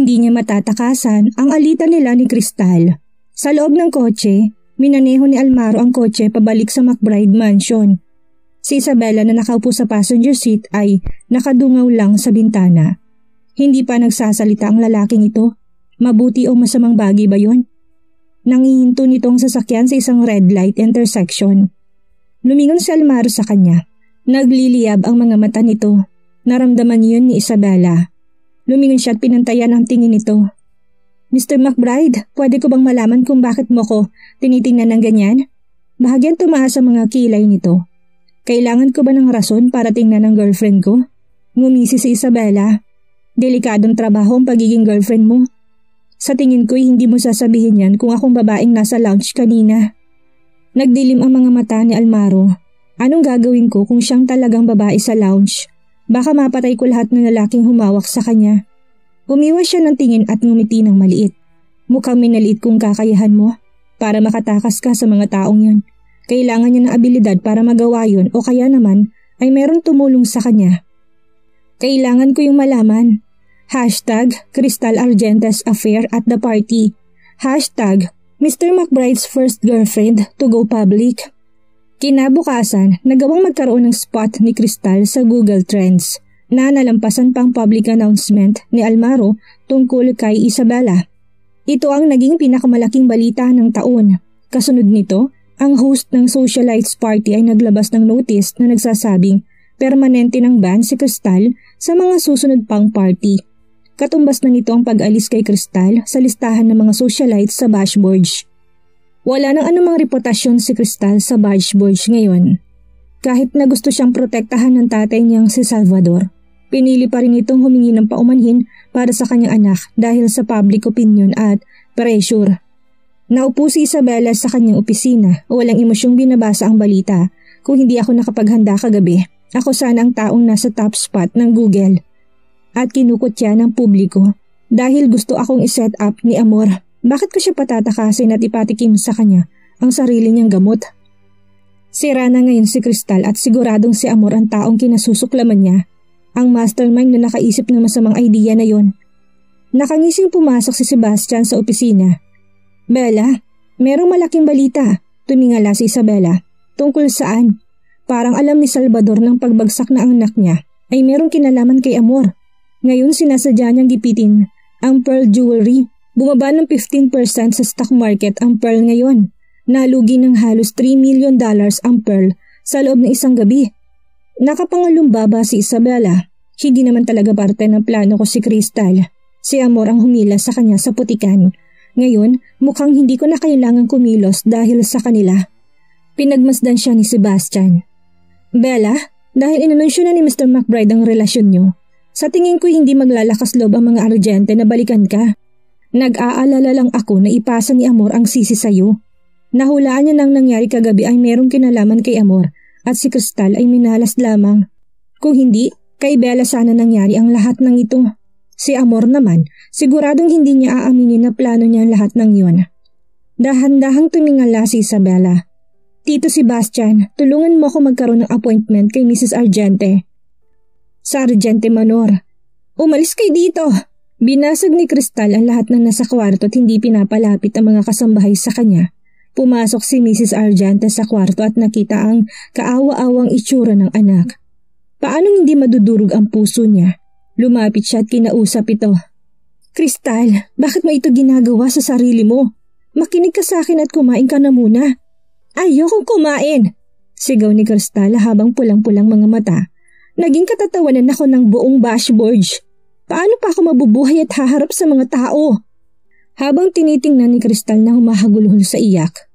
Hindi niya matatakasan ang alitan nila ni Crystal. Sa loob ng kotse, minaneho ni Almaro ang kotse pabalik sa McBride Mansion. Si Isabela na nakaupo sa passenger seat ay nakadungaw lang sa bintana. Hindi pa nagsasalita ang lalaking ito. Mabuti o masamang bagay ba yon? Nangihinto nitong sasakyan sa isang red light intersection. Lumingon si Almaro sa kanya. Nagliliyab ang mga mata nito. Naramdaman yun ni Isabela. Lumingon siya at pinantayan ang tingin nito. Mr. McBride, pwede ko bang malaman kung bakit mo ko tinitingnan ng ganyan? Bahagyang tumaas sa mga kilay nito. Kailangan ko ba ng rason para tingnan ang girlfriend ko? Ngumisi si Isabela. Delikadong trabaho ang pagiging girlfriend mo. Sa tingin ko hindi mo sasabihin yan kung akong babaeng nasa lounge kanina. Nagdilim ang mga mata ni Almaro. Anong gagawin ko kung siyang talagang babae sa lounge? Baka mapatay ko lahat ng lalaking humawak sa kanya. Umiwas siya ng tingin at ngumiti ng maliit. Mukhang minaliit kung kakayahan mo. Para makatakas ka sa mga taong yun. Kailangan niya ng abilidad para magawa yun o kaya naman ay meron tumulong sa kanya. Kailangan ko yung malaman. #Crystal Argentes affair at the party. #Mr. McBride's first girlfriend to go public. Kinabukasan, nagawang magkaroon ng spot ni Crystal sa Google Trends na nalampasan pang public announcement ni Almaro tungkol kay Isabela. Ito ang naging pinakamalaking balita ng taon. Kasunod nito, ang host ng Socialites Party ay naglabas ng notice na nagsasabing permanente ng ban si Crystal sa mga susunod pang party. Katumbas na nito ang pag-alis kay Crystal sa listahan ng mga socialites sa Bash Boys. Wala nang anumang reputasyon si Crystal sa Bash Boys ngayon. Kahit na gusto siyang protektahan ng tatay niyang si Salvador, pinili pa rin itong humingi ng paumanhin para sa kanyang anak dahil sa public opinion at pressure. Naupo si Isabela sa kanyang opisina, walang emosyong binabasa ang balita. Kung hindi ako nakapaghanda kagabi, ako sana ang taong nasa top spot ng Google. At kinukutya ng publiko dahil gusto akong iset up ni Amor. Bakit ko siya patatakasin at ipatikim sa kanya ang sarili niyang gamot? Sira na ngayon si Crystal at siguradong si Amor ang taong kinasusuklaman niya. Ang mastermind na nakaisip ng masamang idea na yon. Nakangising pumasok si Sebastian sa opisina. Bella, merong malaking balita. Tumingala si Isabela. Tungkol saan? Parang alam ni Salvador ng pagbagsak na ang anak niya ay merong kinalaman kay Amor. Ngayon sinasadya niyang gipitin ang pearl jewelry. Bumaba ng 15% sa stock market ang pearl ngayon. Nalugi ng halos $3 million ang pearl sa loob ng isang gabi. Nakapangalumbaba si Isabela. Hindi naman talaga parte ng plano ko si Crystal. Si Amor ang humila sa kanya sa putikan. Ngayon, mukhang hindi ko na kailangan kumilos dahil sa kanila. Pinagmasdan siya ni Sebastian. Bella, dahil inanunsyo na ni Mr. McBride ang relasyon niyo, sa tingin ko hindi maglalakas loob ang mga Argente na balikan ka. Nag-aalala lang ako na ipasa ni Amor ang sisi sa'yo. Nahulaan niya nang nangyari kagabi ay merong kinalaman kay Amor at si Crystal ay minalas lamang. Kung hindi, kay Bella sana nangyari ang lahat ng ito. Si Amor naman, siguradong hindi niya aaminin na plano niya ang lahat ng iyon. Dahan-dahang tumingala si Isabela. Tito Sebastian, tulungan mo ako magkaroon ng appointment kay Mrs. Argente. Sa Argente Manor. Umalis kay dito! Binasag ni Crystal ang lahat ng nasa kwarto at hindi pinapalapit ang mga kasambahay sa kanya. Pumasok si Mrs. Argente sa kwarto at nakita ang kaawa-awang itsura ng anak. Paanong hindi madudurog ang puso niya? Lumapit siya at kinausap ito. Crystal, bakit mo ito ginagawa sa sarili mo? Makinig ka sa akin at kumain ka na muna. Ayokong kumain! Sigaw ni Crystal habang pulang-pulang mga mata. Naging katatawanan ako ng buong Bash Boys. Paano pa ako mabubuhay at haharap sa mga tao? Habang tinitingnan ni Crystal na humahagulhol sa iyak,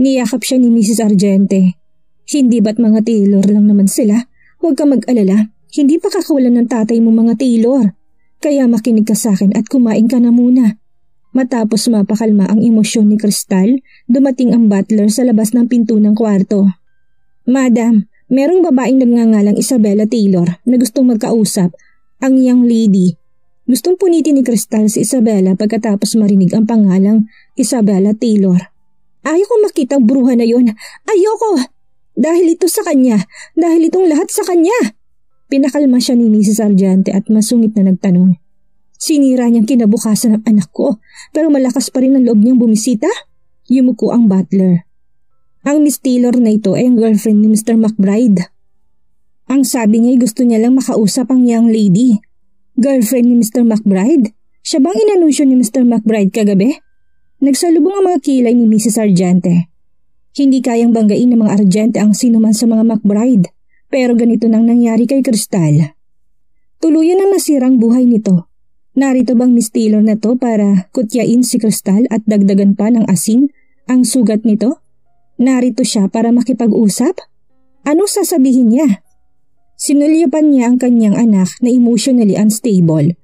niyakap siya ni Mrs. Argente. Hindi ba't mga Taylor lang naman sila? Huwag ka mag-alala, hindi pa kakawalan ng tatay mo mga Taylor. Kaya makinig ka sa akin at kumain ka na muna. Matapos mapakalma ang emosyon ni Crystal, dumating ang butler sa labas ng pinto ng kwarto. Madam, merong babaeng nagngangalang Isabela Taylor na gustong magkausap. Ang young lady. Gustong punitin ni Crystal si Isabela pagkatapos marinig ang pangalang Isabela Taylor. Ayoko makita ang bruha na yon. Ayoko! Dahil ito sa kanya. Dahil itong lahat sa kanya. Pinakalma siya ni Mrs. Argente at masungit na nagtanong. Sinira niyang kinabukasan ng anak ko pero malakas pa rin ang loob niyang bumisita? Yumuko ang butler. Ang Miss Taylor na ito ay ang girlfriend ni Mr. McBride. Ang sabi niya ay gusto niya lang makausap ang young lady. Girlfriend ni Mr. McBride? Siya bang inanunsyo ni Mr. McBride kagabi? Nagsalubong ang mga kilay ni Mrs. Argente. Hindi kayang banggain ng mga Argente ang sinuman sa mga McBride, pero ganito nang nangyari kay Crystal. Tuluyan na nasirang buhay nito. Narito bang Miss Taylor na to para kutyain si Crystal at dagdagan pa ng asin ang sugat nito? Narito siya para makipag-usap? Ano sasabihin niya? Sinulyapan niya ang kanyang anak na emotionally unstable.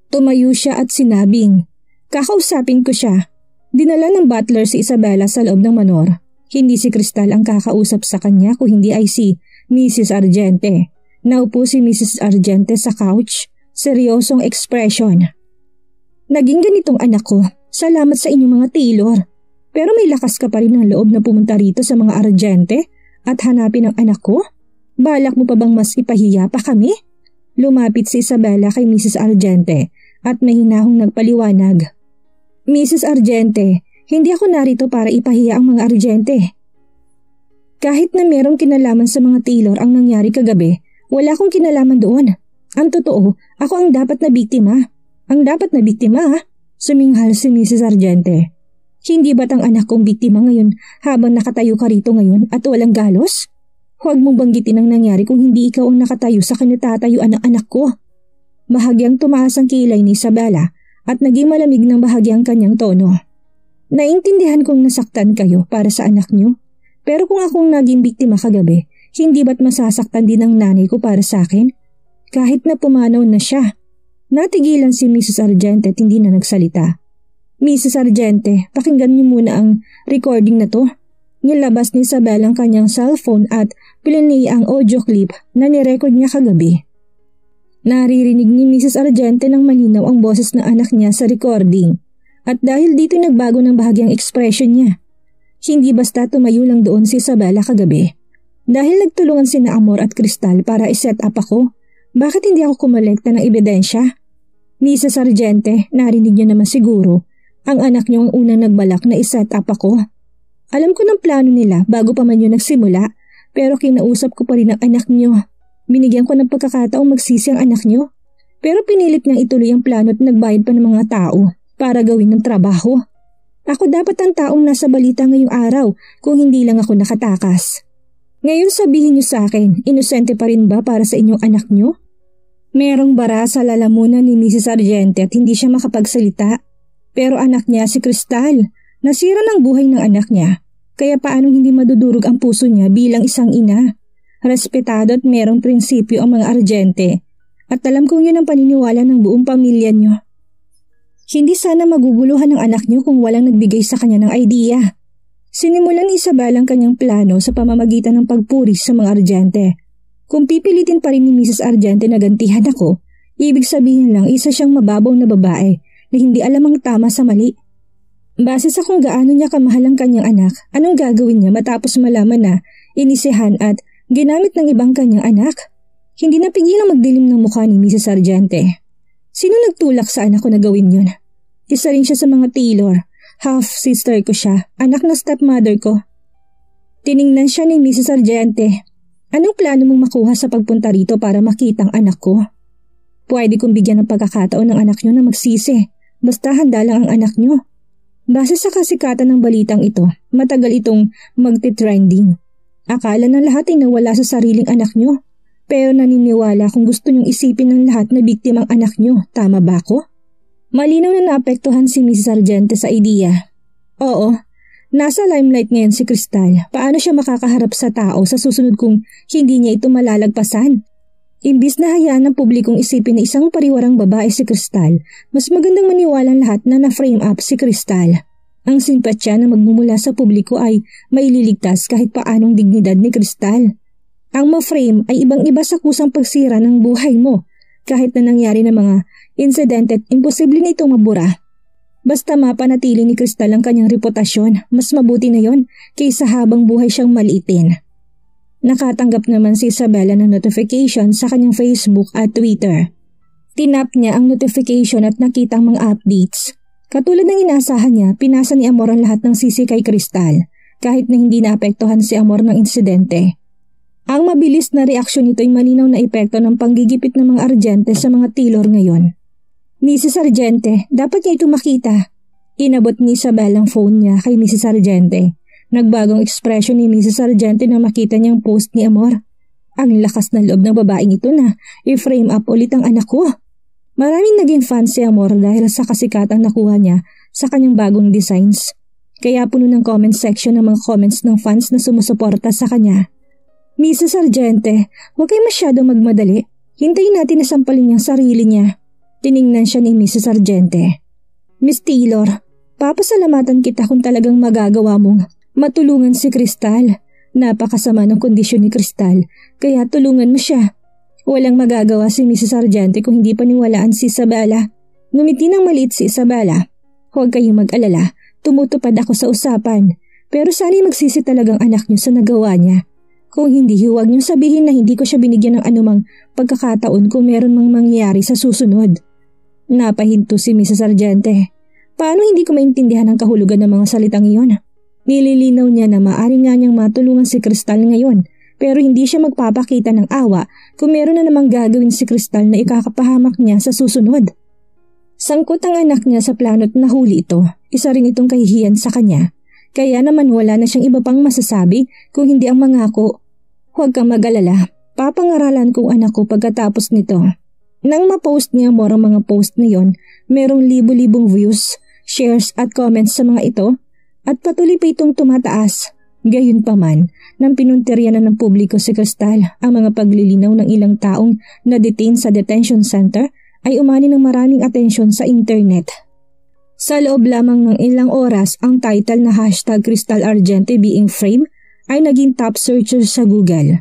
Tumayo siya at sinabing, "Kakausapin ko siya." Dinala ng butler si Isabela sa loob ng manor. Hindi si Crystal ang kakausap sa kanya kung hindi ay si Mrs. Argente. Naupo si Mrs. Argente sa couch, seryosong ekspresyon. "Naging ganitong anak ko, salamat sa inyong mga Taylor. Pero may lakas ka pa rin ng loob na pumunta rito sa mga Argente at hanapin ang anak ko? Balak mo pa bang mas ipahiya pa kami?" Lumapit si Isabela kay Mrs. Argente at mahinahong nagpaliwanag. "Mrs. Argente, hindi ako narito para ipahiya ang mga Argente. Kahit na merong kinalaman sa mga Taylor ang nangyari kagabi, wala akong kinalaman doon. Ang totoo, ako ang dapat na biktima." "Ang dapat na biktima ha?" Suminghal si Mrs. Argente. "Hindi ba't ang anak kong biktima ngayon habang nakatayo ka rito ngayon at walang galos? Huwag mong banggitin ang nangyari kung hindi ikaw ang nakatayo sa kinatatayuan ng anak ko." Bahagyang tumaas ang kilay ni Isabela at naging malamig ng bahagyang kanyang tono. "Naintindihan kong nasaktan kayo para sa anak niyo. Pero kung akong naging biktima kagabi, hindi ba't masasaktan din ang nanay ko para sa akin? Kahit na pumanaw na siya." Natigilan si Mrs. Argente at hindi na nagsalita. "Mrs. Argente, pakinggan niyo muna ang recording na to." Nilabas ni Isabel ang kanyang cellphone at pinlay ang audio clip na nirecord niya kagabi. Naririnig ni Mrs. Argente ng malinaw ang boses ng anak niya sa recording at dahil dito nagbago ng bahagyang ekspresyon niya. Hindi basta tumayo lang doon si Isabela kagabi. Dahil nagtulungan sina Amor at Crystal para i-set up ako, bakit hindi ako kumolekta ng ebidensya? Mrs. Argente, narinig niyo naman siguro, ang anak niyo ang unang nagbalak na i-set up ako. Alam ko ng plano nila bago pa man yun nagsimula, pero kinausap ko pa rin ang anak niyo. Binigyan ko ng pagkakataong magsisi ang anak niyo, pero pinilit niyang ituloy ang plano at nagbayad pa ng mga tao para gawin ng trabaho. Ako dapat ang taong nasa balita ngayong araw kung hindi lang ako nakatakas. Ngayon sabihin niyo sa akin, inosente pa rin ba para sa inyong anak niyo? Merong bara sa lalamunan ni Mrs. Argente at hindi siya makapagsalita. Pero anak niya si Crystal. Nasira ng buhay ng anak niya, kaya paanong hindi madudurog ang puso niya bilang isang ina? Respetado at merong prinsipyo ang mga Argente, at alam kong yun ang paniniwala ng buong pamilya niyo. Hindi sana maguguluhan ng anak niyo kung walang nagbigay sa kanya ng idea. Sinimulan ni Isabel ang kanyang plano sa pamamagitan ng pagpuris sa mga Argente. Kung pipilitin pa rin ni Mrs. Argente na gantihan ako, ibig sabihin lang isa siyang mababaw na babae na hindi alam ang tama sa mali. Base sa kung gaano niya kamahal ang kanyang anak, anong gagawin niya matapos malaman na inisihan at ginamit ng ibang kanyang anak? Hindi napigilang magdilim ng mukha ni Mrs. Argente. Sino nagtulak sa anak ko na gawin yun? Isa rin siya sa mga Taylor. Half-sister ko siya, anak na stepmother ko. Tiningnan siya ni Mrs. Argente. Anong plano mong makuha sa pagpunta rito para makita ang anak ko? Pwede kong bigyan ng pagkakataon ng anak niyo na magsisi. Basta handa lang ang anak niyo. Base sa kasikatan ng balitang ito, matagal itong magti-trending. Akala ng lahat ay nawala sa sariling anak niyo. Pero naniniwala kung gusto niyong isipin ng lahat na biktimang anak niyo. Tama ba ako? Malinaw na naapektuhan si Mrs. Argente sa idea. Oo, nasa limelight ngayon si Crystal. Paano siya makakaharap sa tao sa susunod kung hindi niya ito malalagpasan? Imbis na hayaan ng publikong isipin na isang pariwarang babae si Crystal, mas magandang maniwalang lahat na na-frame up si Crystal. Ang simpatya na magmumula sa publiko ay maililigtas kahit paanong dignidad ni Crystal. Ang ma-frame ay ibang-iba sa kusang pagsira ng buhay mo, kahit na nangyari na mga insidente at imposible na itong mabura. Basta mapanatili ni Crystal ang kanyang reputasyon, mas mabuti na yon kaysa habang buhay siyang maliitin. Nakatanggap naman si Isabela ng notification sa kanyang Facebook at Twitter. Tinap niya ang notification at nakita ang mga updates. Katulad ng inaasahan niya, pinasa ni Amor ang lahat ng sisi kay Crystal, kahit na hindi naapektuhan si Amor ng insidente. Ang mabilis na reaksyon nito ay malinaw na epekto ng panggigipit ng mga Argente sa mga Taylor ngayon. Mrs. Argente, dapat niya ito makita. Inabot ni Isabel ang phone niya kay Mrs. Argente. Nagbagong ekspresyon ni Mrs. Argente na makita niyang post ni Amor. Ang lakas ng loob ng babaeng ito na i-frame up ulit ang anak ko. Maraming naging fan si Amor dahil sa kasikatang nakuha niya sa kanyang bagong designs. Kaya puno ng comment section ng mga comments ng fans na sumusuporta sa kanya. Mrs. Argente, huwag kayo masyadong magmadali. Hintayin natin na sampalin niyang sarili niya. Tiningnan siya ni Mrs. Argente. Miss Taylor, papasalamatan kita kung talagang magagawa mong matulungan si Crystal. Napakasama ng kondisyon ni Crystal, kaya tulungan mo siya. Walang magagawa si Mrs. Argente kung hindi paniwalaan si Isabela. Ngumiti ng maliit si Isabela. Huwag kayong mag-alala, tumutupad ako sa usapan. Pero sana'y magsisi talagang anak niyo sa nagawa niya. Kung hindi, huwag niyong sabihin na hindi ko siya binigyan ng anumang pagkakataon kung meron mang mangyari sa susunod. Napahinto si Mrs. Argente. Paano hindi ko maintindihan ang kahulugan ng mga salitang iyon? Nililinaw niya na maaari nga niyang matulungan si Crystal ngayon, pero hindi siya magpapakita ng awa kung meron na namang gagawin si Crystal na ikakapahamak niya sa susunod. Sangkot ang anak niya sa plano't nahuli ito. Isa rin itong kahihiyan sa kanya. Kaya naman wala na siyang iba pang masasabi kung hindi ang mangako. Huwag kang mag-alala, papangaralan kong anak ko pagkatapos nito. Nang ma-post niya mo ang mga post na yon, merong libo-libong views, shares at comments sa mga ito at patuloy pa itong tumataas. Gayunpaman, nang pinuntirya na ng publiko si Crystal ang mga paglilinaw ng ilang taong na-detain sa detention center ay umani ng maraming atensyon sa internet. Sa loob lamang ng ilang oras, ang title na #Crystal Argente being framed ay naging top searcher sa Google.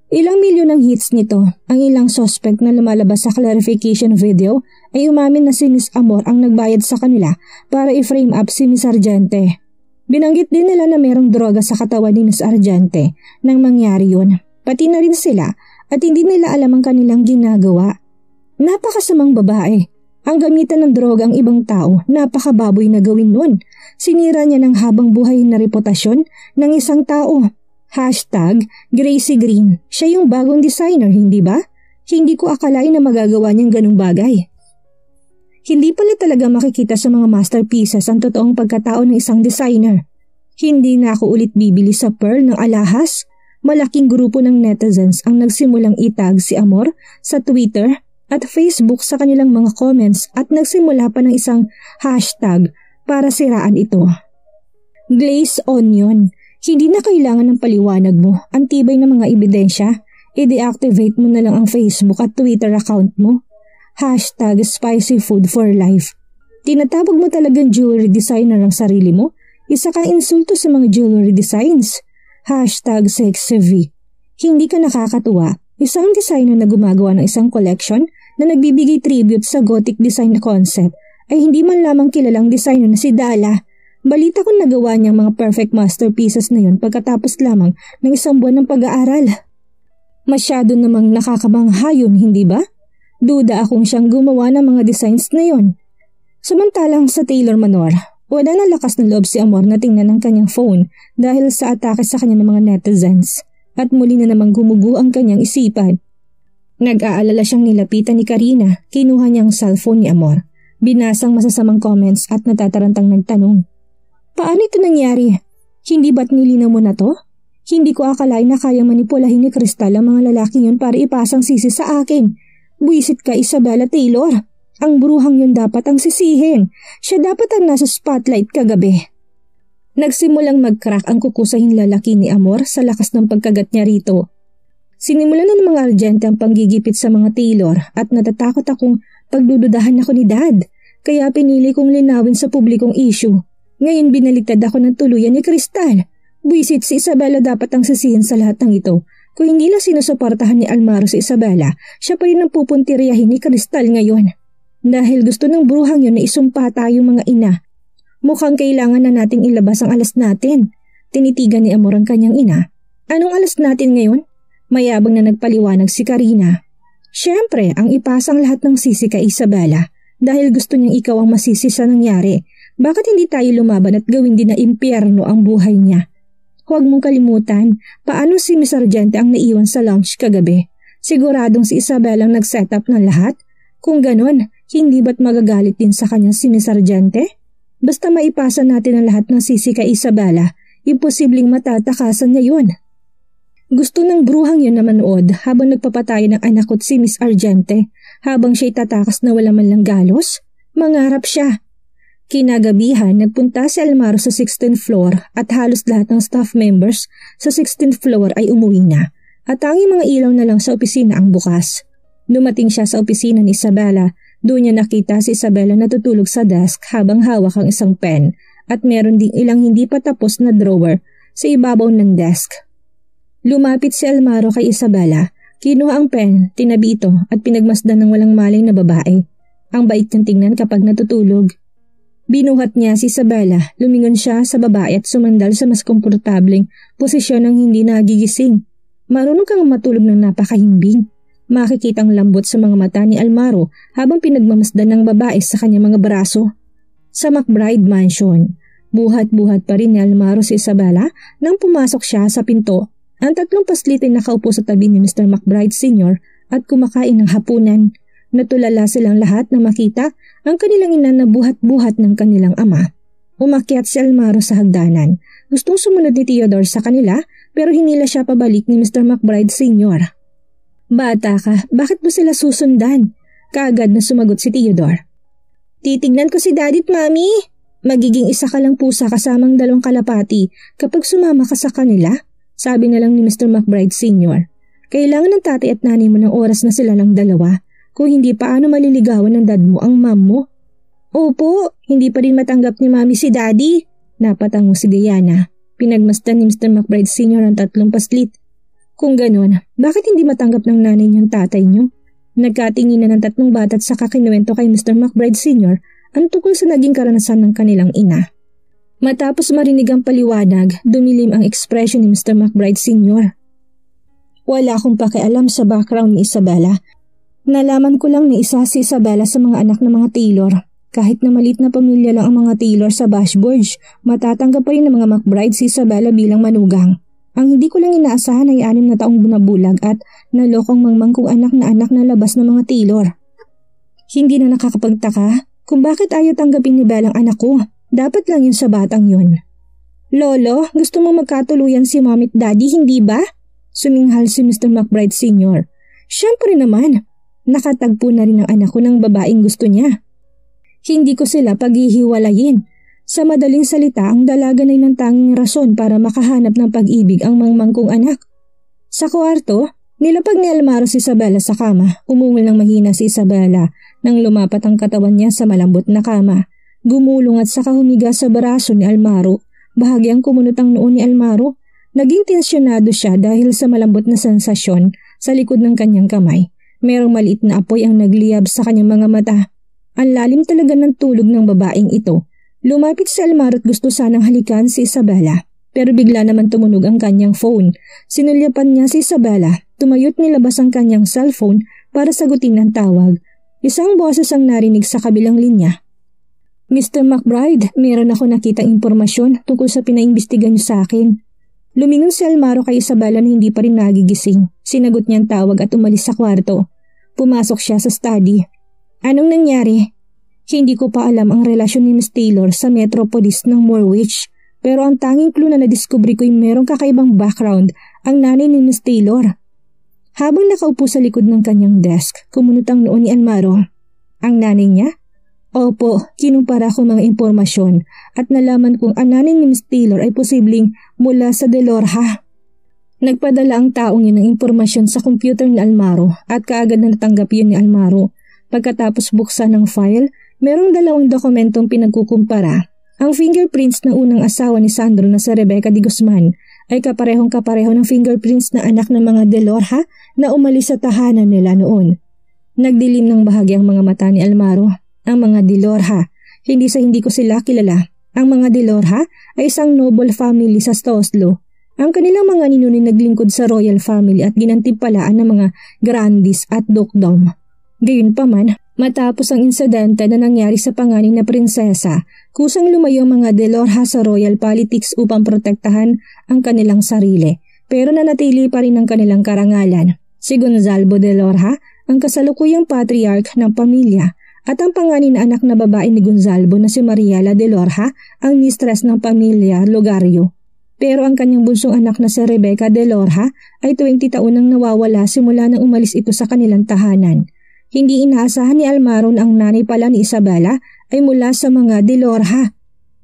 Ilang milyon ang hits nito. Ang ilang suspect na lumalabas sa clarification video ay umamin na si Miss Amor ang nagbayad sa kanila para i-frame up si Miss Argente. Binanggit din nila na merong droga sa katawan ni Miss Argente nang mangyari yun. Pati na rin sila at hindi nila alam ang kanilang ginagawa. Napakasamang babae. Ang gamitan ng droga ang ibang tao, napakababoy na gawin nun. Sinira niya ng habang buhay na reputasyon ng isang tao. #Gracie Green. Siya yung bagong designer, hindi ba? Hindi ko akalain na magagawa niyang ganung bagay. Hindi pala talaga makikita sa mga masterpieces ang totoong pagkatao ng isang designer. Hindi na ako ulit bibili sa Pearl ng alahas. Malaking grupo ng netizens ang nagsimulang itag si Amor sa Twitter at Facebook sa kanilang mga comments at nagsimula pa ng isang hashtag para siraan ito. Glaze Onion. Hindi na kailangan ng paliwanag mo. Ang tibay ng mga ebidensya. I-deactivate mo na lang ang Facebook at Twitter account mo. #SpicyFoodForLife. Tinatawag mo talagang jewelry designer ang sarili mo? Isa kang insulto sa mga jewelry designs. #SexyV. Hindi ka nakakatuwa. Isang designer na gumagawa ng isang collection na nagbibigay tribute sa gothic design na concept ay hindi man lamang kilalang designer na si Dala. Balita kong nagawa niyang mga perfect masterpieces na yun pagkatapos lamang ng isang buwan ng pag-aaral. Masyado namang nakakamangha yun, hindi ba? Duda akong siyang gumawa ng mga designs na yun. Samantalang sa Taylor Manor, wala na lakas ng loob si Amor na tingnan ang kanyang phone dahil sa atake sa kanya ng mga netizens. At muli na namang gumugu ang kanyang isipan. Nag-aalala siyang nilapitan ni Karina, kinuha niyang cellphone ni Amor. Binasang masasamang comments at natatarantang nagtanong. Paano ito nangyari? Hindi ba't nilinaw mo na to? Hindi ko akalain na kayang manipulahin ni Crystal ang mga lalaking yun para ipasang sisi sa akin. Buisit ka, Isabela Taylor. Ang bruhang yun dapat ang sisihin. Siya dapat ang nasa spotlight kagabi. Nagsimulang mag-crack ang kukusahing lalaki ni Amor sa lakas ng pagkagat niya rito. Sinimulan na ng mga Argente ang panggigipit sa mga Taylor at natatakot akong pagdududahan ako ni Dad. Kaya pinili kong linawin sa publikong issue. Ngayon binaliktad ako ng tuluyan ni Crystal. Buisit si Isabela dapat ang sisihin sa lahat ng ito. Kung hindi lang sinusuportahan ni Almaro si Isabela, siya pa rin ang pupuntiryahin ni Crystal ngayon. Dahil gusto ng bruhang yun na isumpa tayong mga ina. Mukhang kailangan na nating ilabas ang alas natin. Tinitigan ni Amor ang kanyang ina. Anong alas natin ngayon? Mayabang na nagpaliwanag si Karina. Siyempre, ang ipasang lahat ng sisi kay Isabela dahil gusto niyang ikaw ang masisi sa nangyari. Bakit hindi tayo lumaban at gawin din na impyerno ang buhay niya? Huwag mong kalimutan, paano si Miss Argente ang naiwan sa lounge kagabi? Siguradong si Isabela ang nag-set up ng lahat? Kung ganon, hindi ba't magagalit din sa kanya si Miss Argente? Basta maipasa natin ang lahat ng sisi kay Isabela, imposibleng matatakasan niya yun. Gusto ng bruhang yun na manood habang nagpapatay ng anak ko't si Miss Argente habang siya'y tatakas na wala man lang galos? Mangarap siya. Kinagabihan, nagpunta si Almaro sa 16th floor at halos lahat ng staff members sa 16th floor ay umuwi na at tanging mga ilaw na lang sa opisina ang bukas. Dumating siya sa opisina ni Isabela. Doon niya nakita si Isabela natutulog sa desk habang hawak ang isang pen at meron ding ilang hindi pa tapos na drawer sa ibabaw ng desk. Lumapit si Almaro kay Isabela, kinuha ang pen, tinabi ito at pinagmasdan ng walang malay na babae. Ang bait niyang tingnan kapag natutulog. Binuhat niya si Isabela, lumingon siya sa babae at sumandal sa mas komportableng posisyon ng hindi nagigising. Marunong kang matulog ng napakahimbing. Makikita ang lambot sa mga mata ni Almaro habang pinagmamasdan ng babae sa kanyang mga braso. Sa McBride Mansion, buhat-buhat pa rin ni Almaro si Isabela nang pumasok siya sa pinto. Ang 3 paslit ay nakaupo sa tabi ni Mr. McBride Sr. at kumakain ng hapunan. Natulala silang lahat na makita ang kanilang ina na buhat-buhat ng kanilang ama. Umakyat si Almaro sa hagdanan. Gustong sumunod ni Theodore sa kanila pero hinila siya pabalik ni Mr. McBride Sr. Bata ka, bakit mo sila susundan? Kaagad na sumagot si Theodore. Titignan ko si Daddy at Mami. Magiging isa ka lang pusa kasamang 2 kalapati kapag sumama ka sa kanila. Sabi na lang ni Mr. McBride Sr. Kailangan ng tatay at nanay mo ng oras na sila lang 2. Kung hindi paano maliligawan ng dad mo ang mom mo? Opo, hindi pa rin matanggap ni Mami si Daddy. Napatango si Diana. Pinagmasdan ni Mr. McBride Sr. ang 3 paslit. Kung gano'n, bakit hindi matanggap ng nanay niyong tatay niyo? Nagkatinginan ng 3 bata at saka kinuwento kay Mr. McBride Sr. ang tungkol sa naging karanasan ng kanilang ina. Matapos marinig ang paliwanag, dumilim ang ekspresyon ni Mr. McBride Sr. Wala akong pakialam sa background ni Isabela. Nalaman ko lang na isa si Isabela sa mga anak ng mga Taylor. Kahit na maliit na pamilya lang ang mga Taylor sa Bashforge, matatanggap pa rin ng mga McBride si Isabela bilang manugang. Ang hindi ko lang inaasahan ay 6 na taong bunabulag at nalokong mangmangkong anak na labas ng mga Taylor. Hindi na nakakapagtaka kung bakit ayaw tanggapin ni Bella ang anak ko. Dapat lang yun sa batang yun. Lolo, gusto mo magkatuluyan si Mommy at Daddy, hindi ba? Suminghal si Mr. McBride Sr. Siyempre naman, nakatagpo na rin ang anak ko ng babaeng gusto niya. Hindi ko sila paghihiwalayin. Sa madaling salita, ang dalaga ay ng tanging rason para makahanap ng pag-ibig ang mangmangkong anak. Sa kwarto, nilapag ni Almaro si Isabela sa kama. Umungol ng mahina si Isabela nang lumapat ang katawan niya sa malambot na kama. Gumulong at saka humiga sa braso ni Almaro. Bahagyang kumunot ang noo ni Almaro. Naging tensyonado siya dahil sa malambot na sensasyon sa likod ng kanyang kamay. Merong maliit na apoy ang nagliyab sa kanyang mga mata. Ang lalim talaga ng tulog ng babaeng ito. Lumapit si Almaro at gusto sanang halikan si Isabela. Pero bigla naman tumunog ang kanyang phone. Sinulyapan niya si Isabela. Tumayot nilabas ang kanyang cellphone para sagutin ang tawag. Isang boses ang narinig sa kabilang linya. Mr. McBride, meron ako nakitang impormasyon tungkol sa pinaimbestigan niyo sa akin. Lumingon si Almaro kay Isabela na hindi pa rin nagigising. Sinagot niya ang tawag at umalis sa kwarto. Pumasok siya sa study. Anong nangyari? Hindi ko pa alam ang relasyon ni Miss Taylor sa Metropolis ng Morwich. Pero ang tanging clue na nadiskubre ko ay merong kakaibang background ang nanay ni Miss Taylor. Habang nakaupo sa likod ng kanyang desk, kumunot ang noo ni Almaro. Ang nanay niya? Opo, kinumpara ko mga impormasyon at nalaman kong ang nanay ni Miss Taylor ay posibleng mula sa Delorha. Nagpadala ang taong yun ng impormasyon sa computer ni Almaro at kaagad na natanggap yun ni Almaro. Pagkatapos buksan ng file, merong 2 dokumentong pinagkukumpara. Ang fingerprints ng unang asawa ni Sandro na si Rebecca de Guzman ay kaparehong-kapareho ng fingerprints na anak ng mga Delorha na umalis sa tahanan nila noon. Nagdilim ng bahagi ang mga mata ni Almaro. Ang mga Delorha, hindi ko sila kilala. Ang mga Delorha ay isang noble family sa Oslo. Ang kanilang mga ninuno naglingkod sa royal family at ginantimpalaan ng mga grandis at dukedom. Gayunpaman, matapos ang insidente na nangyari sa panganay na prinsesa, kusang lumayo ang mga De Lorha sa royal politics upang protektahan ang kanilang sarili, pero nanatili pa rin ang kanilang karangalan. Si Gonzalo de Lorha, ang kasalukuyang patriarch ng pamilya, at ang panganay na anak na babae ni Gonzalo na si Mariela de Lorha, ang mistress ng pamilya Logario. Pero ang kanyang bunsong anak na si Rebecca de Lorha ay 20 taon nang nawawala simula nang umalis ito sa kanilang tahanan. Hindi inaasahan ni Almaro na ang nanay pala ni Isabela ay mula sa mga de Lorha.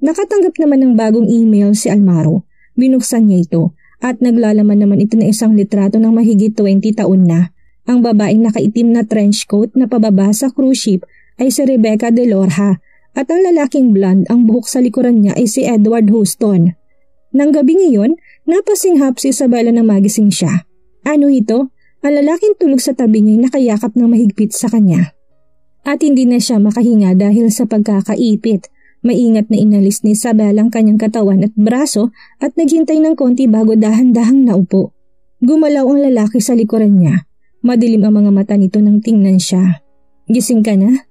Nakatanggap naman ng bagong email si Almaro. Binuksan niya ito at naglalaman naman ito ng isang litrato ng mahigit 20 taon na. Ang babaeng nakaitim na trench coat na pababa sa cruise ship ay si Rebecca de Lorha at ang lalaking blonde ang buhok sa likuran niya ay si Edward Houston. Nang gabi ngayon, napasinghap si Isabela na magising siya. Ano ito? Ang lalaking tulog sa tabi niya nakayakap ng mahigpit sa kanya. At hindi na siya makahinga dahil sa pagkakaipit. Maingat na inalis ni Isabela ang kanyang katawan at braso at naghintay ng konti bago dahan-dahang naupo. Gumalaw ang lalaki sa likuran niya. Madilim ang mga mata nito nang tingnan siya. Gising ka na?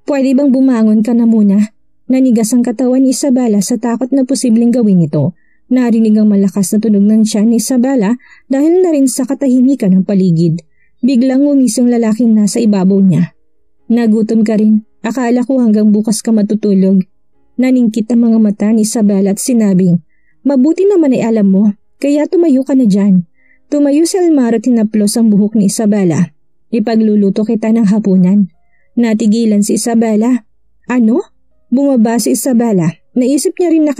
Pwede bang bumangon ka na muna? Nanigas ang katawan ni Isabela sa takot na posibleng gawin ito. Narinig ang malakas na tunog ng tiyan ni Isabela dahil na rin sa katahimikan ng paligid. Biglang ngumising lalaking nasa ibabaw niya. Nagutom ka rin. Akala ko hanggang bukas ka matutulog. Naningkit ang mga mata ni Isabela at sinabing, mabuti naman ay alam mo, kaya tumayo ka na dyan. Tumayo si Almaro at hinaplos ang buhok ni Isabela. Ipagluluto kita ng hapunan. Natigilan si Isabela. Ano? Bumaba si Isabela. Naisip niya rin na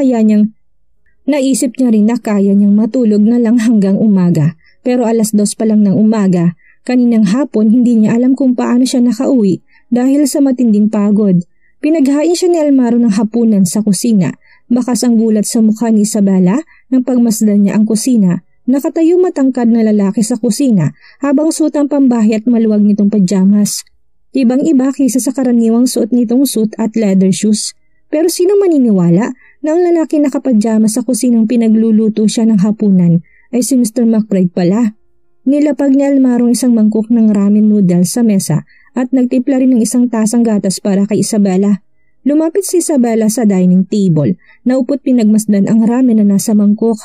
kaya niyang matulog na lang hanggang umaga. Pero 2:00 pa lang ng umaga, kaninang hapon hindi niya alam kung paano siya nakauwi dahil sa matinding pagod. Pinaghain siya ni Almaro ng hapunan sa kusina. Bakas ang gulat sa mukha ni Isabela nang pagmasdan niya ang kusina. Nakatayong matangkad na lalaki sa kusina habang suot ang pambahay at maluwag nitong pajamas. Ibang-iba kaysa sa karaniwang suot nitong suit at leather shoes. Pero sino maniniwala na ang lalaki nakapadyama sa kusinang pinagluluto siya ng hapunan ay si Mr. McBride pala. Nilapag ni Almaro isang mangkok ng ramen noodles sa mesa at nagtimpla rin ng isang tasang gatas para kay Isabela. Lumapit si Isabela sa dining table, naupot pinagmasdan ang ramen na nasa mangkok.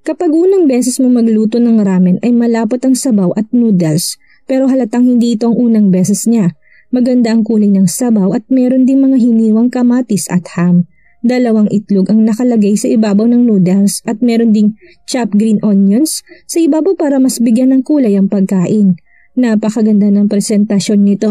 Kapag unang beses mo magluto ng ramen ay malapot ang sabaw at noodles, pero halatang hindi ito ang unang beses niya. Maganda ang kulay ng sabaw at meron ding mga hiniwang kamatis at ham. 2 itlog ang nakalagay sa ibabaw ng noodles at meron ding chopped green onions sa ibabaw para mas bigyan ng kulay ang pagkain. Napakaganda ng presentasyon nito.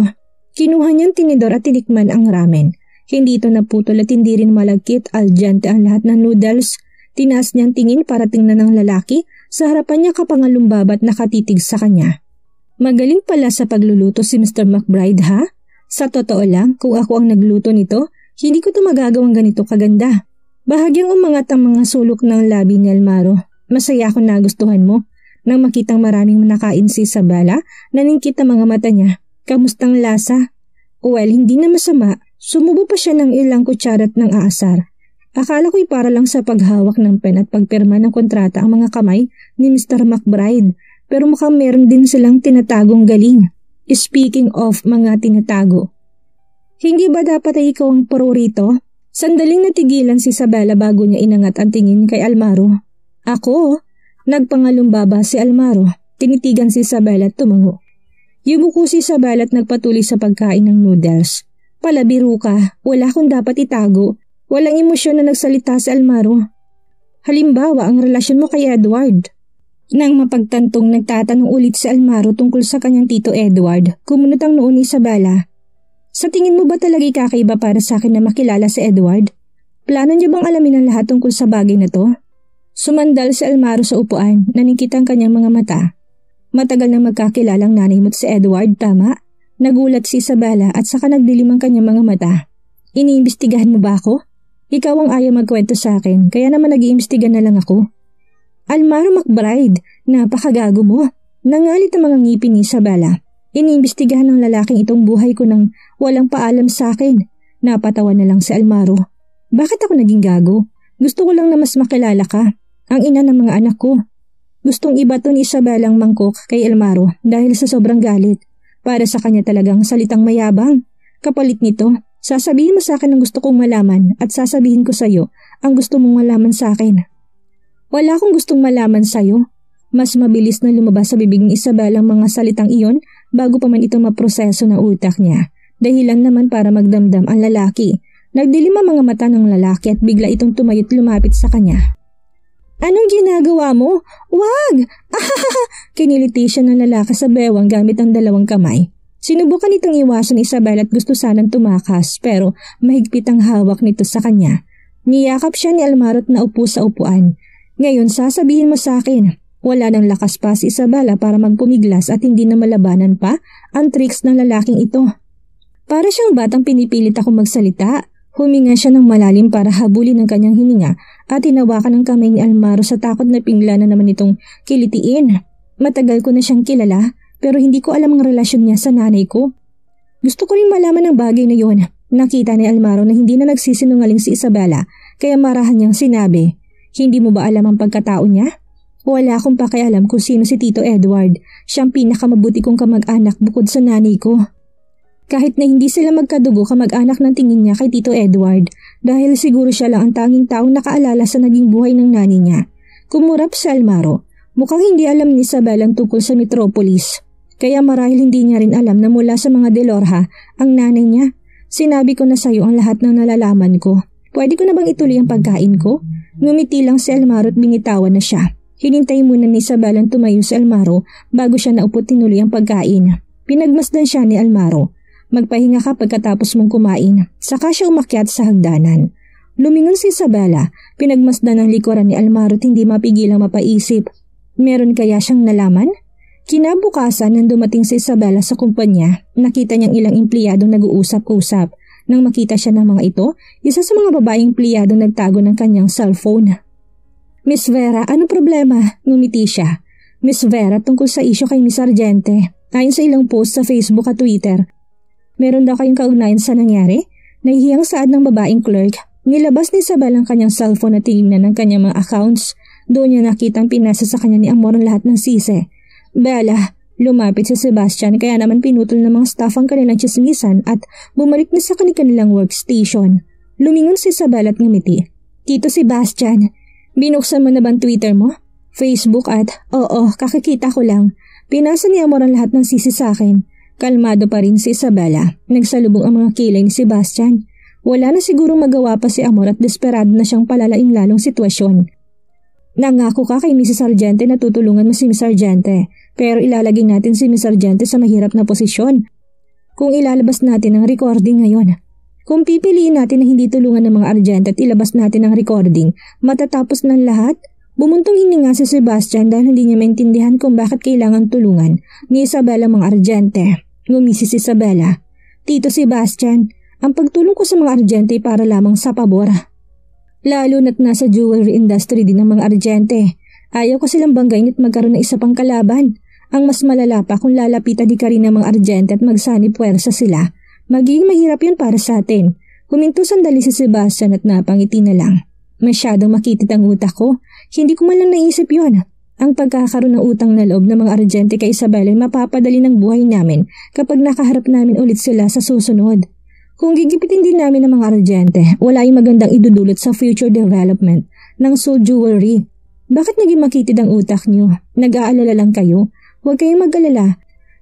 Kinuha niyang tinidor at tinikman ang ramen. Hindi ito naputol at hindi rin malagkit, al dente ang lahat ng noodles. Tinaas niyang tingin para tingnan ng lalaki, sa harapan niya kapangalumbaba at nakatitig sa kanya. Magaling pala sa pagluluto si Mr. McBride ha? Sa totoo lang, kung ako ang nagluto nito, hindi ko ito magagawang ganito kaganda. Bahagyang umangat ang mga sulok ng labi ni Almaro. Masaya ako nagustuhan mo. Nang makitang maraming nakain si Isabela, naningkit ang mga mata niya. Kamustang lasa? Well, hindi na masama. Sumubo pa siya ng ilang kutsarat ng aasar. Akala ko'y para lang sa paghawak ng pen at pagpirma ng kontrata ang mga kamay ni Mr. McBride. Pero mukhang meron din silang tinatagong galing. Speaking of mga tinatago. Hindi ba dapat ay ikaw ang pro rito? Sandaling natigilan si Isabela bago niya inangat ang tingin kay Almaro. Ako? Nagpangalumbaba si Almaro. Tinitigan si Isabela at tumango. Yumuko si Isabela at nagpatuloy sa pagkain ng noodles. Palabiro ka, wala akong dapat itago. Walang emosyon na nagsalita si Almaro. Halimbawa, ang relasyon mo kay Edward. Nang mapagtantong nagtatanong ulit si Almaro tungkol sa kanyang tito Edward, kumunot ang noo ni Isabela. Sa tingin mo ba talaga kakaiba para sa akin na makilala si Edward? Plano niya bang alamin ang lahat tungkol sa bagay na to? Sumandal si Almaro sa upuan, naningkit ang kanyang mga mata. Matagal na magkakilalang nanay mo't si Edward, tama? Nagulat si Isabela at saka nagdilim ang kanyang mga mata. Iniimbestigahan mo ba ako? Ikaw ang ayaw magkwento sa akin, kaya naman nag-iimbestiga na lang ako. Almaro McBride, napakagago mo. Nangalit ang mga ngipin ni Isabela. Iniimbestigahan ng lalaking itong buhay ko nang walang paalam sa akin. Napatawa na lang si Almaro. Bakit ako naging gago? Gusto ko lang na mas makilala ka. ang ina ng mga anak ko. Gustong ibato ni Isabela ang mangkok kay Almaro dahil sa sobrang galit. Para sa kanya talagang salitang mayabang. Kapalit nito, sasabihin mo sa akin ang gusto kong malaman at sasabihin ko sa iyo ang gusto mong malaman sa akin. Wala akong gustong malaman sa iyo. Mas mabilis na lumabas sa bibig ni Isabela ang mga salitang iyon bago pa man ito maproseso ng utak niya. Dahilan naman para magdamdam ang lalaki. Nagdilim ang mga mata ng lalaki at bigla itong tumayot lumapit sa kanya. Anong ginagawa mo? Wag! Kiniliti siya ng lalaki sa bewang gamit ang dalawang kamay. Sinubukan itong iwasan ni Isabela at gusto sanang tumakas pero mahigpit ang hawak nito sa kanya. Niyakap siya ni Almaro at naupo sa upuan. Ngayon sasabihin mo sa akin. Wala nang lakas pa si Isabela para magpumiglas at hindi na malabanan pa ang tricks ng lalaking ito. Para siyang batang pinipilit akong magsalita. Huminga siya ng malalim para habulin ang kanyang hininga at hinawakan ang kamay ni Almaro sa takot na pingla na naman itong kilitiin. Matagal ko na siyang kilala pero hindi ko alam ang relasyon niya sa nanay ko. Gusto ko rin malaman ang bagay na yon. Nakita ni Almaro na hindi na nagsisinungaling si Isabela kaya marahan niyang sinabi, hindi mo ba alam ang pagkatao niya? Wala akong pakialam kung sino si Tito Edward. Siyang pinakamabuti kong kamag-anak bukod sa nanay ko. Kahit na hindi sila magkadugo kamag-anak ng tingin niya kay Tito Edward dahil siguro siya lang ang tanging taong nakaalala sa naging buhay ng nanay niya. Kumurap si Almaro. Mukhang hindi alam ni Isabela ang tungkol sa Metropolis. Kaya marahil hindi niya rin alam na mula sa mga De Lorja ang nanay niya. Sinabi ko na sa iyo ang lahat ng nalalaman ko. Pwede ko na bang ituloy ang pagkain ko? Ngumiti lang si Almaro at binitawan na siya. Hinintay muna ni Isabela tumayo si Almaro bago siya naupo tinuloy ang pagkain. Pinagmasdan siya ni Almaro. Magpahinga ka pagkatapos mong kumain. Saka siya umakyat sa hagdanan. Lumingon si Isabela. Pinagmasdan ang likuran ni Almaro at hindi mapigilang mapaisip. Meron kaya siyang nalaman? Kinabukasan nang dumating si Isabela sa kumpanya, nakita niyang ilang empleyadong nag-uusap-usap. Nang makita siya ng mga ito, isa sa mga babaeng empleyado nagtago ng kanyang cellphone. Miss Vera, ano problema? Ngumiti siya. Miss Vera, tungkol sa isyo kay Miss Argente. Ayon sa ilang post sa Facebook at Twitter. Meron daw kayong kaugnayan sa nangyari? Nahihiyang saad ng babaeng clerk. Nilabas ni Isabela ang kanyang cellphone at tinignan ng kanyang mga accounts. Doon niya nakitang pinasa sa kanya ni Amor ang lahat ng sisi. Bella, lumapit si Sebastian kaya naman pinutol ng mga staff ang kanilang chismisan at bumalik na sa kanilang workstation. Lumingon si Isabela at ngumiti. Tito Sebastian, binuksan mo na ba ang Twitter mo? Facebook at, oo, kakikita ko lang. Pinasa ni Amor ang lahat ng sisi sa akin. Kalmado pa rin si Isabela. Nagsalubong ang mga kilay ni Sebastian. Wala na sigurong magawa pa si Amor at desperado na siyang palalaing lalong sitwasyon. Nangako ka kay Mrs. Argente na tutulungan mo si Miss Argente, pero ilalagay natin si Miss Argente sa mahirap na posisyon. Kung ilalabas natin ang recording ngayon. Kung pipiliin natin na hindi tulungan ng mga Argente at ilabas natin ang recording, matatapos ng lahat? Bumuntong hininga si Sebastian dahil hindi niya maintindihan kung bakit kailangan tulungan ni Isabela mga Argente. Ngumisi si Isabela. Tito Sebastian, ang pagtulong ko sa mga Argente ay para lamang sa pabor. Lalo na't nasa jewelry industry din ng mga Argente. Ayaw ko silang banggain at magkaroon ng isa pang kalaban. Ang mas malala pa kung lalapitan di ka rin ng mga Argente at magsanib puwersa sila. Magiging mahirap yun para sa atin. Huminto sandali si Sebastian at napangiti na lang. Masyadong makitid ang utak ko. Hindi ko man lang naisip yun. Ang pagkakaroon ng utang na loob ng mga Argente kay Isabela ay mapapadali ng buhay namin kapag nakaharap namin ulit sila sa susunod. Kung gigipitin din namin ng mga Argente, wala yung magandang idudulot sa future development ng Soul Jewelry. Bakit naging makitid ang utak niyo? Nag-aalala lang kayo? Huwag kayong mag-alala.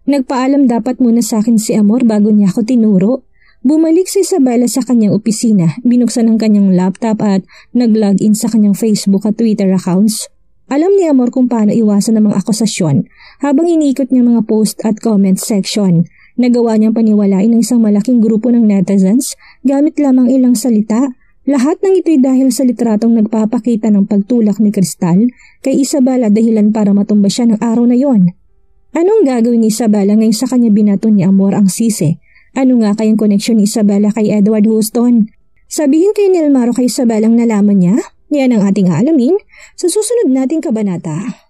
Nagpaalam dapat muna sa akin si Amor bago niya ako tinuro. Bumalik si Isabela sa kanyang opisina, binuksan ang kanyang laptop at nag-login sa kanyang Facebook at Twitter accounts. Alam ni Amor kung paano iwasan ng mga akusasyon habang iniikot niya mga post at comment section. Nagawa niyang paniwalain ng isang malaking grupo ng netizens gamit lamang ilang salita. Lahat ng ito'y dahil sa litratong nagpapakita ng pagtulak ni Cristal kay Isabela dahilan para matumba siya ng araw na yon. Anong gagawin ni Isabela ngayon sa kanya binaton ni Amor ang sisi? Ano nga kayang koneksyon ni Isabela kay Edward Houston? Sabihin kay Almaro kay Isabela ang nalaman niya? Yan ang ating aalamin sa susunod nating kabanata.